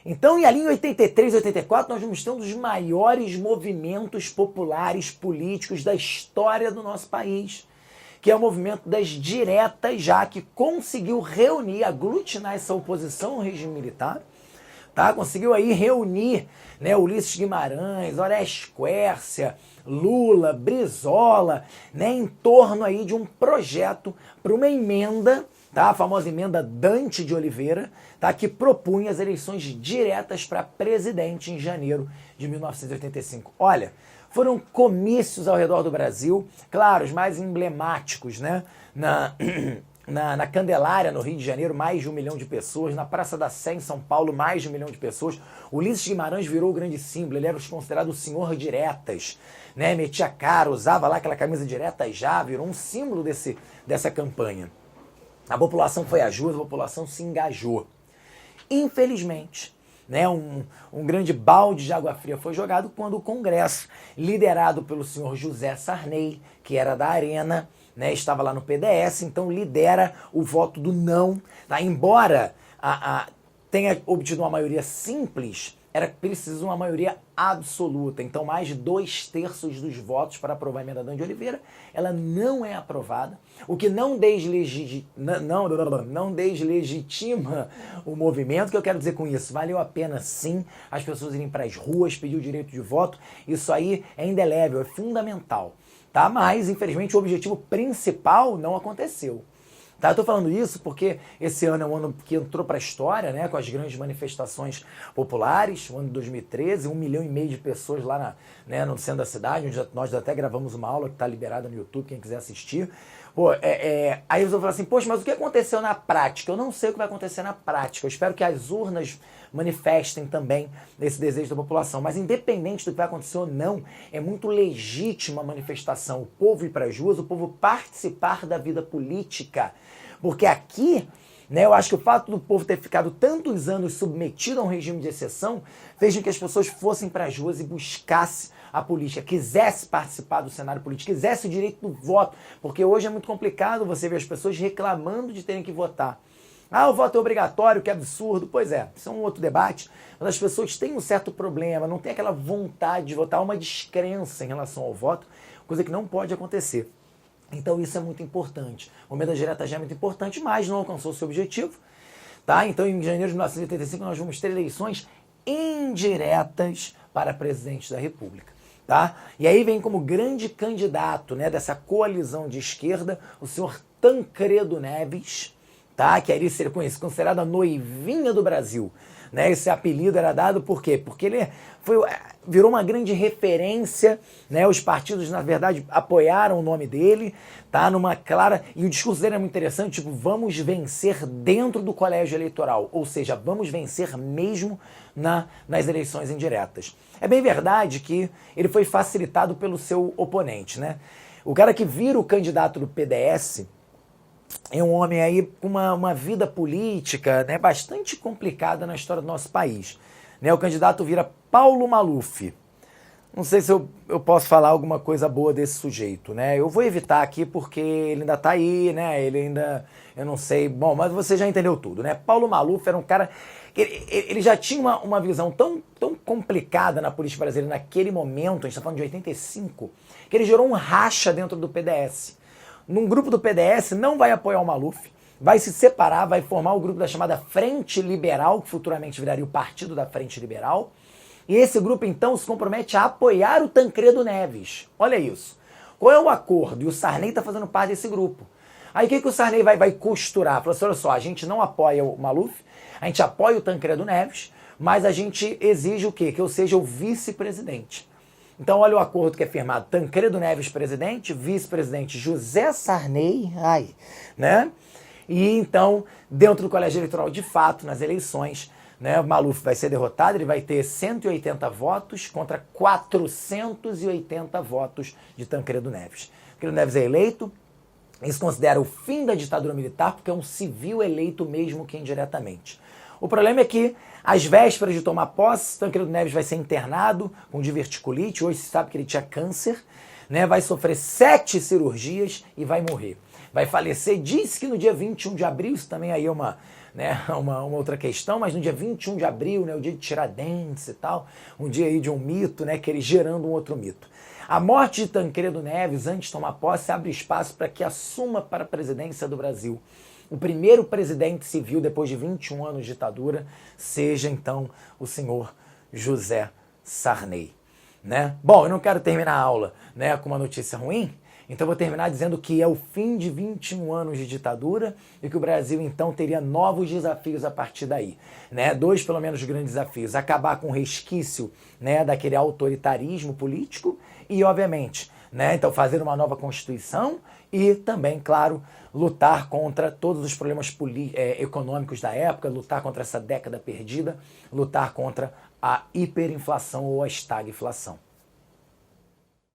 Então, e ali em 83, 84, nós vamos ter um dos maiores movimentos populares políticos da história do nosso país, que é o movimento das diretas, já que conseguiu reunir, aglutinar essa oposição ao regime militar, tá? Conseguiu aí reunir, né, Ulisses Guimarães, Horácio Quércia, Lula, Brizola, né, em torno aí de um projeto para uma emenda, tá? A famosa emenda Dante de Oliveira, tá? Que propunha as eleições diretas para presidente em janeiro de 1985. Olha, foram comícios ao redor do Brasil, claro, os mais emblemáticos, né? Na Candelária, no Rio de Janeiro, mais de 1 milhão de pessoas. Na Praça da Sé, em São Paulo, mais de 1 milhão de pessoas. Ulisses Guimarães virou o grande símbolo, ele era considerado o senhor diretas, né? Metia a cara, usava lá aquela camisa direta já, virou um símbolo dessa campanha. A população foi às ruas, a população se engajou. Infelizmente, né, um grande balde de água fria foi jogado quando o Congresso, liderado pelo senhor José Sarney, que era da Arena, né, estava lá no PDS, então lidera o voto do não. Tá? Embora tenha obtido uma maioria simples, era preciso uma maioria absoluta. Então, mais de 2/3 dos votos para aprovar a emenda Dante de Oliveira, ela não é aprovada, o que não deslegitima o movimento. O que eu quero dizer com isso? Valeu a pena, sim, as pessoas irem para as ruas, pedir o direito de voto. Isso aí é indelével, é fundamental. Tá? Mas, infelizmente, o objetivo principal não aconteceu. Tá, eu tô falando isso porque esse ano é um ano que entrou para a história, né, com as grandes manifestações populares, o ano de 2013, 1,5 milhão de pessoas lá no centro da cidade, onde nós até gravamos uma aula que está liberada no YouTube, quem quiser assistir. Pô, aí eles vão falar assim, poxa, mas o que aconteceu na prática? Eu não sei o que vai acontecer na prática, eu espero que as urnas manifestem também esse desejo da população, mas independente do que vai acontecer ou não, é muito legítima a manifestação, o povo ir para as ruas, o povo participar da vida política, porque aqui, né, eu acho que o fato do povo ter ficado tantos anos submetido a um regime de exceção fez com que as pessoas fossem para as ruas e buscassem a política, quisesse participar do cenário político, quisesse o direito do voto, porque hoje é muito complicado você ver as pessoas reclamando de terem que votar. Ah, o voto é obrigatório, que absurdo. Pois é, isso é um outro debate, mas as pessoas têm um certo problema, não tem aquela vontade de votar, uma descrença em relação ao voto, coisa que não pode acontecer. Então isso é muito importante. O emenda direta já é muito importante, mas não alcançou o seu objetivo. Tá? Então em janeiro de 1985 nós vamos ter eleições indiretas para presidente da República. Tá? E aí vem como grande candidato, né, dessa coalizão de esquerda o senhor Tancredo Neves, tá? Que ali seria considerado a noivinha do Brasil. Né? Esse apelido era dado por quê? Porque ele virou uma grande referência, né? Os partidos, na verdade, apoiaram o nome dele, tá? Numa clara... E o discurso dele é muito interessante, tipo, vamos vencer dentro do colégio eleitoral, ou seja, vamos vencer mesmo nas eleições indiretas. É bem verdade que ele foi facilitado pelo seu oponente, né? O cara que vira o candidato do PDS é um homem aí com uma vida política, né, bastante complicada na história do nosso país. Né, o candidato vira Paulo Maluf. Não sei se eu posso falar alguma coisa boa desse sujeito, né? Eu vou evitar aqui porque ele ainda tá aí, né? Ele ainda, eu não sei, bom, mas você já entendeu tudo, né? Paulo Maluf era um cara que ele já tinha uma visão tão complicada na política brasileira naquele momento, a gente está falando de 85, que ele gerou um racha dentro do PDS. Num grupo do PDS não vai apoiar o Maluf, vai se separar, vai formar o grupo da chamada Frente Liberal, que futuramente viraria o Partido da Frente Liberal. E esse grupo, então, se compromete a apoiar o Tancredo Neves. Olha isso. Qual é o acordo? E o Sarney está fazendo parte desse grupo. Aí o que o Sarney vai costurar? Falou assim, olha só, a gente não apoia o Maluf, a gente apoia o Tancredo Neves, mas a gente exige o quê? Que eu seja o vice-presidente. Então, olha o acordo que é firmado. Tancredo Neves, presidente, vice-presidente José Sarney, né? E então, dentro do colégio eleitoral, de fato, nas eleições, né, o Maluf vai ser derrotado, ele vai ter 180 votos contra 480 votos de Tancredo Neves. Tancredo Neves é eleito, isso considera o fim da ditadura militar, porque é um civil eleito mesmo que indiretamente. O problema é que, às vésperas de tomar posse, Tancredo Neves vai ser internado com diverticulite, hoje se sabe que ele tinha câncer, né, vai sofrer 7 cirurgias e vai morrer. Vai falecer, diz que no dia 21 de abril, isso também aí é né, uma outra questão, mas no dia 21 de abril, né, o dia de Tiradentes e tal, um dia aí de um mito, né, que ele gerando um outro mito. A morte de Tancredo Neves, antes de tomar posse, abre espaço para que assuma para a presidência do Brasil o primeiro presidente civil depois de 21 anos de ditadura, seja então o senhor José Sarney. Né? Bom, eu não quero terminar a aula, né, com uma notícia ruim, então vou terminar dizendo que é o fim de 21 anos de ditadura e que o Brasil então teria novos desafios a partir daí. Né? Dois, pelo menos, grandes desafios: acabar com o resquício, né, daquele autoritarismo político e, obviamente, né, então fazer uma nova Constituição e também, claro, lutar contra todos os problemas econômicos da época, lutar contra essa década perdida, lutar contra a hiperinflação ou a estagflação.